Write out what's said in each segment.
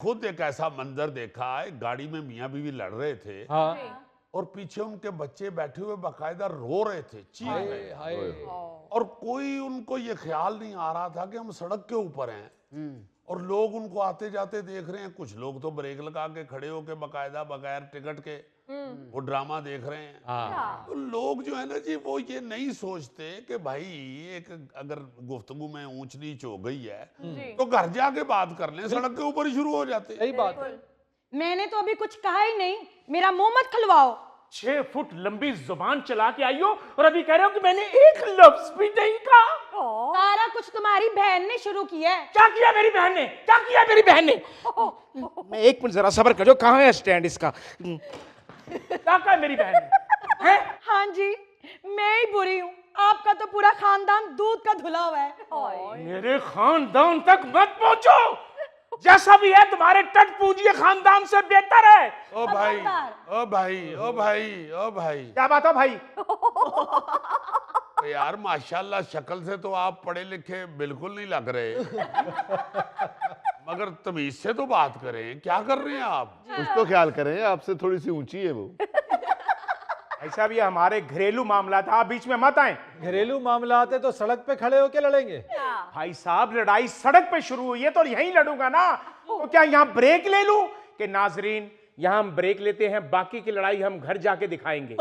खुद एक ऐसा मंजर देखा है, गाड़ी में मियाँ बीवी लड़ रहे थे। हाँ। और पीछे उनके बच्चे बैठे हुए बाकायदा रो रहे थे, चीख रहे थे। हाय। और कोई उनको ये ख्याल नहीं आ रहा था कि हम सड़क के ऊपर हैं और लोग उनको आते जाते देख रहे हैं। कुछ लोग तो ब्रेक लगा के खड़े होके बाकायदा बगैर टिकट के वो ड्रामा देख रहे हैं। हाँ। तो लोग जो है ना जी, वो ये नहीं सोचते कि भाई एक अगर गुफ्तगू में ऊंच नीच हो गई है तो घर जाके बात कर लें, सड़क के ऊपर ही शुरू हो जाते। सही बात है। मैंने तो अभी कुछ कहा ही नहीं, मेरा मुंह मत खुलवाओ। 6 फुट लंबी जुबान चला के आई हो और अभी कह रहे हो कि मैंने एक लफ्ज भी नहीं कहा। सारा कुछ तुम्हारी बहन ने शुरू किया है। क्या किया मेरी बहन ने? क्या किया मेरी बहन ने? मैं एक मिनट जरा सब्र करो, कहाँ है स्टैंड इसका? क्या कहा मेरी बहन ने? हैं? हाँ जी, मैं ही बुरी हूँ, आपका तो पूरा खानदान दूध का धुला हुआ है। मेरे खानदान तक मत पहुंचो, जैसा भी है तुम्हारे टट पूजिए खानदान से बेहतर है। ओ भाई, ओ भाई, ओ भाई, ओ भाई, क्या बात है भाई? तो यार माशाल्लाह शक्ल से तो आप पढ़े लिखे बिल्कुल नहीं लग रहे, मगर तमीज से तो बात करें। क्या कर रहे हैं आप? कुछ तो ख्याल करें, आपसे थोड़ी सी ऊंची है वो। ऐसा भी हमारे घरेलू मामला था, आप बीच में मत आए। घरेलू मामला आते तो सड़क पे खड़े होके लड़ेंगे। भाई साहब, लड़ाई सड़क पे शुरू हुई है तो यहीं लड़ूंगा ना। तो क्या यहाँ ब्रेक ले लूं? कि नाजरीन, यहाँ हम ब्रेक लेते हैं, बाकी की लड़ाई हम घर जाके दिखाएंगे।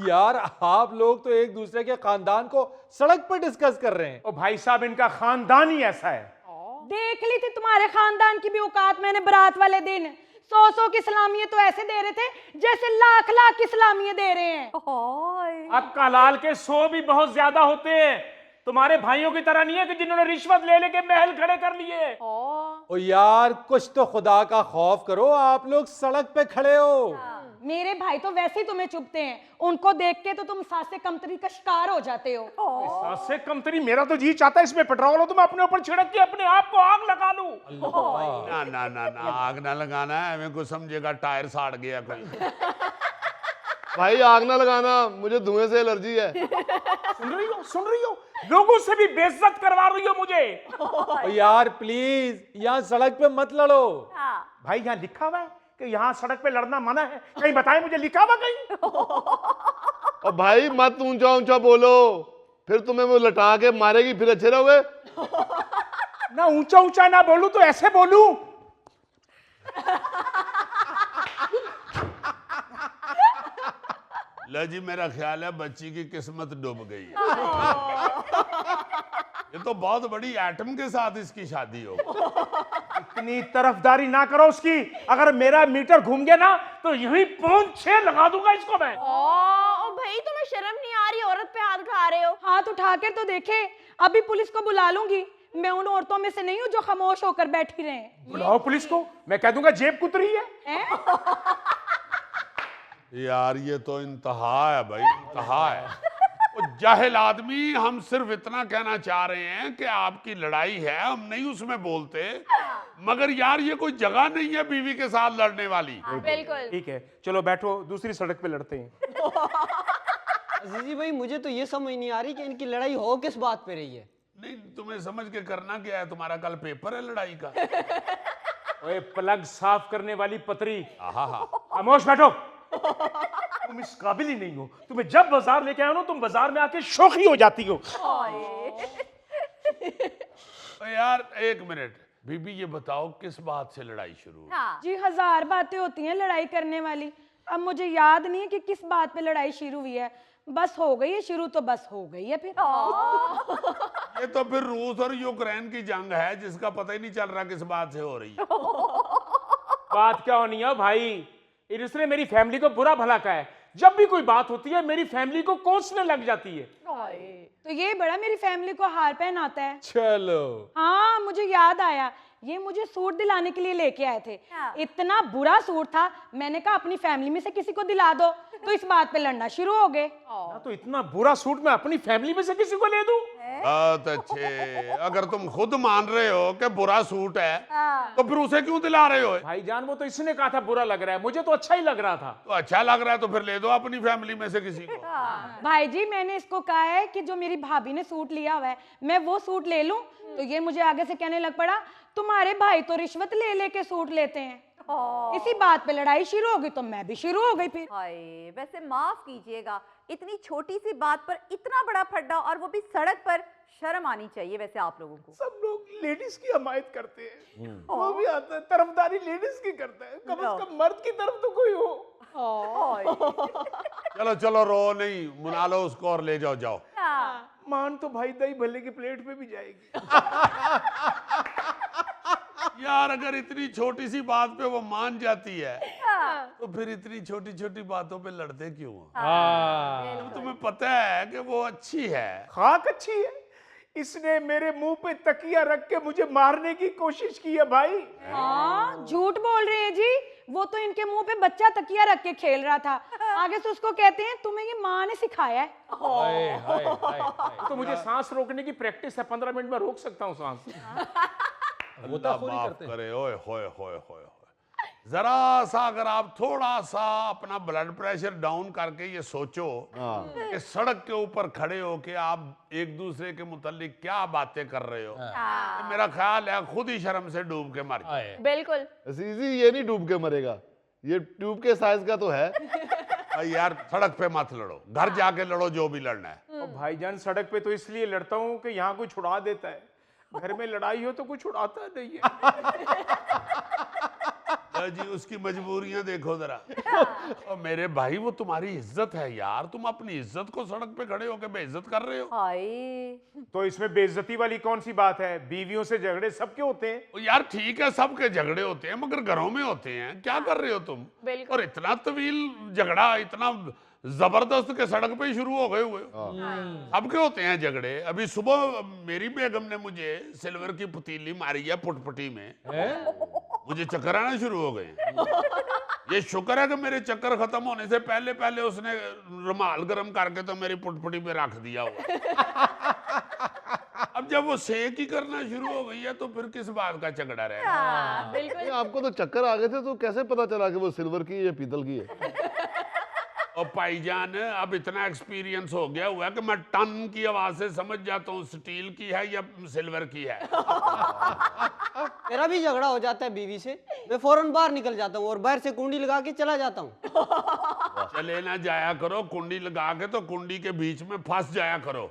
यार आप लोग तो एक दूसरे के खानदान को सड़क पर डिस्कस कर रहे हैं। ओ भाई साहब, इनका खानदान ही ऐसा है। देख ली थी तुम्हारे खानदान की भी औकात मैंने बारात वाले दिन। 100 की सलामियां तो ऐसे दे रहे थे जैसे लाख की सलामियां दे रहे हैं। अक्का लाल के 100 भी बहुत ज्यादा होते हैं। तुम्हारे भाइयों की तरह नहीं है कि जिन्होंने रिश्वत ले लेके महल खड़े कर लिए। ओ यार कुछ तो खुदा का खौफ करो, आप लोग सड़क पे खड़े हो। मेरे भाई तो वैसे ही तुम्हें चुभते हैं, उनको देख के तो तुम सासे कमतरी का शिकार हो जाते हो। सासे कमतरी, मेरा तो जी चाहता है इसमें पेट्रोल हो तो मैं अपने ऊपर छिड़क के अपने आप को आग लगा लूं। ना ना ना ना, आग ना लगाना है, हमें को समझेगा टायर साड़ गया कोई। भाई आग ना लगाना, मुझे धुएं से एलर्जी है। सुन रही हो? सुन रही हो? लोगों से भी बेइज्जत करवा रही हो मुझे। ओ यार प्लीज यहाँ सड़क पे मत लड़ो। भाई यहाँ लिखा हुआ है कि यहाँ सड़क पे लड़ना मना है, कहीं बताएं मुझे, लिखा हुआ कहीं? और भाई मत ऊंचा ऊंचा बोलो, फिर तुम्हें वो लटा के मारेगी, फिर अच्छे रहोगे। ना ऊंचा ऊंचा ना बोलूं तो ऐसे बोलूं। लो जी, मेरा ख्याल है बच्ची की किस्मत डूब गई है। ये तो बहुत बड़ी एटम के साथ इसकी शादी हो। इतनी तरफदारी ना करो उसकी, अगर मेरा मीटर घूम गया ना तो यही 5-6 लगा दूंगा इसको मैं। ओ भाई, तुम्हें शर्म नहीं आ रही? औरत पे हाथ उठा रहे हो। हाथ उठा कर तो देखे, अभी पुलिस को बुला लूंगी। मैं उन औरतों में से नहीं हूँ जो खामोश होकर बैठी रहे। बुलाओ पुलिस को, मैं कह दूंगा जेब कुतरी है। यार ये तो इंतहा है भाई, इंतहा है। वो जाहिल आदमी, हम सिर्फ इतना कहना चाह रहे हैं कि आपकी लड़ाई है, हम नहीं उसमें बोलते, मगर यार ये कोई जगह नहीं है बीवी के साथ लड़ने वाली। बिल्कुल। ठीक है, चलो बैठो, दूसरी सड़क पे लड़ते हैं। अजीजी भाई, मुझे तो ये समझ नहीं आ रही कि इनकी लड़ाई हो किस बात पे रही है। नहीं, तुम्हें समझ के करना क्या है? तुम्हारा कल पेपर है लड़ाई का। ओए प्लग साफ करने वाली पतरी, आहा, खामोश बैठो। तुम इस काबिल ही नहीं हो। तुम्हें जब बाजार लेके आया ना, तुम बाजार में आके शौकी हो जाती हो। तो यार एक मिनट, बीबी ये बताओ किस बात से लड़ाई शुरू हुई? जी 1000 बातें होती हैं लड़ाई करने वाली, अब मुझे याद नहीं है कि किस बात पे लड़ाई शुरू हुई है। बस हो गई है शुरू, तो बस हो गई है फिर। ये तो फिर रूस और यूक्रेन की जंग है जिसका पता ही नहीं चल रहा किस बात से हो रही है। बात क्या होनी है भाई, इसने मेरी फैमिली को बुरा भला कहा है। जब भी कोई बात होती है मेरी फैमिली को कोसने लग जाती है। तो ये बड़ा मेरी फैमिली को हार पहनाता है। चलो हाँ, मुझे याद आया, ये मुझे सूट दिलाने के लिए लेके आए थे। इतना बुरा सूट था, मैंने कहा अपनी फैमिली में से किसी को दिला दो, तो इस बात पे लड़ना शुरू हो गए। तो इतना बुरा सूट मैं अपनी फैमिली में से किसी को ले दूं? बहुत अच्छे, अगर तुम खुद मान रहे हो कि बुरा सूट है तो फिर उसे क्यों दिला रहे हो? भाईजान वो तो इसने कहा था बुरा लग रहा है, मुझे तो अच्छा ही लग रहा था। तो अच्छा लग रहा है तो फिर ले दो अपनी फैमिली में से किसी को। भाई जी, मैंने इसको कहा है कि जो मेरी भाभी ने सूट लिया हुआ है मैं वो सूट ले लूं, तो ये मुझे आगे से कहने लग पड़ा तुम्हारे भाई तो रिश्वत ले लेके सूट लेते हैं। इसी बात पे लड़ाई शुरू हो गई तो मैं भी शुरू हो गई फिर। हाय, वैसे माफ कीजिएगा, इतनी छोटी सी बात पर इतना बड़ा फड्डा, और वो भी सड़क पर। शर्म आनी चाहिए वैसे आप लोगों को। सब लोग लेडीज की हमायत करते हैं, वो भी आता है, तरफदारी लेडीज की करता है, कम से कम मर्द की तरफ तो कोई हो। चलो चलो रो नहीं, मना लो उसको और ले जाओ जाओ। मान तो भाई दही भल्ले की प्लेट पे भी जाएगी। यार अगर इतनी छोटी सी बात पे वो मान जाती है तो फिर इतनी छोटी छोटी बातों पे लड़ते क्यों हो? जब तुम्हें पता है कि वो अच्छी है। खाक अच्छी है, इसने मेरे मुंह पे तकिया रख के मुझे मारने की कोशिश की है भाई। हाँ, झूठ बोल रहे हैं जी, वो तो इनके मुंह पे बच्चा तकिया रख के खेल रहा था। आगे से उसको कहते हैं तुम्हें ये माँ ने सिखाया है। हाय हाय हाय हाय। तो मुझे सांस रोकने की प्रैक्टिस है, 15 मिनट में रोक सकता हूँ सांस। अल्लाह माफ करे। ओए होए होए होए। जरा सा अगर आप थोड़ा सा अपना ब्लड प्रेशर डाउन करके ये सोचो कि सड़क के ऊपर खड़े हो के आप एक दूसरे के मुतालिक क्या बातें कर रहे हो, तो मेरा ख्याल है खुद ही शर्म से डूब के मर जाए। बिल्कुल। अजीजी ये नहीं डूब के मरेगा, ये ट्यूब के साइज का तो है। यार सड़क पे मत लड़ो, घर जाके लड़ो जो भी लड़ना है। और भाईजान सड़क पे तो इसलिए लड़ता हूँ कि यहाँ कोई छुड़ा देता है, घर में लड़ाई हो तो कोई छुड़ाता नहीं है। जी उसकी मजबूरियां देखो जरा। और मेरे भाई वो तुम्हारी इज्जत है यार, तुम अपनी इज्जत को सड़क पे खड़े होकर बेइज्जत कर रहे हो। हाय, तो इसमें बेइज्जती वाली कौन सी बात है? बीवियों से झगड़े सबके होते हैं। ओ यार ठीक है सबके झगड़े होते हैं मगर घरों में होते हैं, क्या कर रहे हो तुम? बिल्कुल। और इतना तवील झगड़ा, इतना जबरदस्त के सड़क पे ही शुरू हो गए हुए। सबके होते हैं झगड़े। अभी सुबह मेरी बेगम ने मुझे सिल्वर की पतीली मारी है पुटपुटी में, मुझे चक्कर आना शुरू हो गए। ये शुक्र है कि मेरे चक्कर खत्म होने से पहले पहले उसने रुमाल गर्म करके तो मेरी पुटपुटी पे रख दिया हुआ। अब जब वो सेक ही करना शुरू हो गई है तो फिर किस बात का झगड़ा रहेगा? बिल्कुल। आपको तो चक्कर आ गए थे, तो कैसे पता चला कि वो सिल्वर की या पीतल की है? और भाईजान अब इतना एक्सपीरियंस हो गया हुआ है कि मैं टन की आवाज से समझ जाता हूँ स्टील की है या सिल्वर की है। मेरा भी झगड़ा हो जाता है बीवी से, मैं फौरन बाहर निकल जाता हूँ और बाहर से कुंडी लगा के चला जाता हूँ। चले ना जाया करो, कुंडी लगा के तो कुंडी के बीच में फंस जाया करो।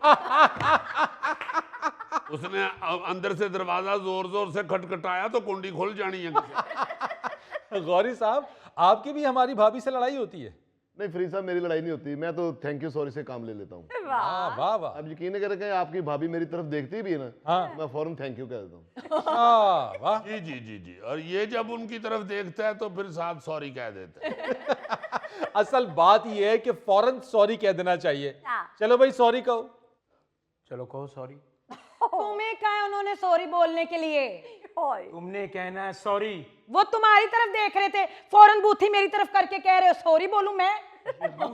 उसने अंदर से दरवाजा जोर जोर से खटखटाया तो कुंडी खुल जानी है। गौरी साहब, आपकी भी हमारी भाभी से लड़ाई होती है? नहीं फरीद साहब, मेरी लड़ाई नहीं होती, मैं तो थैंक यू सॉरी से काम ले लेता हूँ। वाह वाह वाह। अब यकीन नहीं करें, आपकी भाभी मेरी तरफ देखती भी है ना, हाँ। मैं फौरन थैंक यू कह देता हूँ। वाह। जी जी जी जी। और ये जब उनकी तरफ देखता है तो फिर साथ सॉरी कह देता है। असल बात ये है कि फौरन सॉरी कह देना चाहिए। चलो भाई सॉरी कहो। चलो कहो सॉरी। तुम्हें क्या है उन्होंने सॉरी बोलने के लिए? तुमने कहना है सॉरी। वो तुम्हारी तरफ देख रहे थे, फौरन बूथी मेरी तरफ करके कह रहे हो सॉरी बोलूं मैं? तो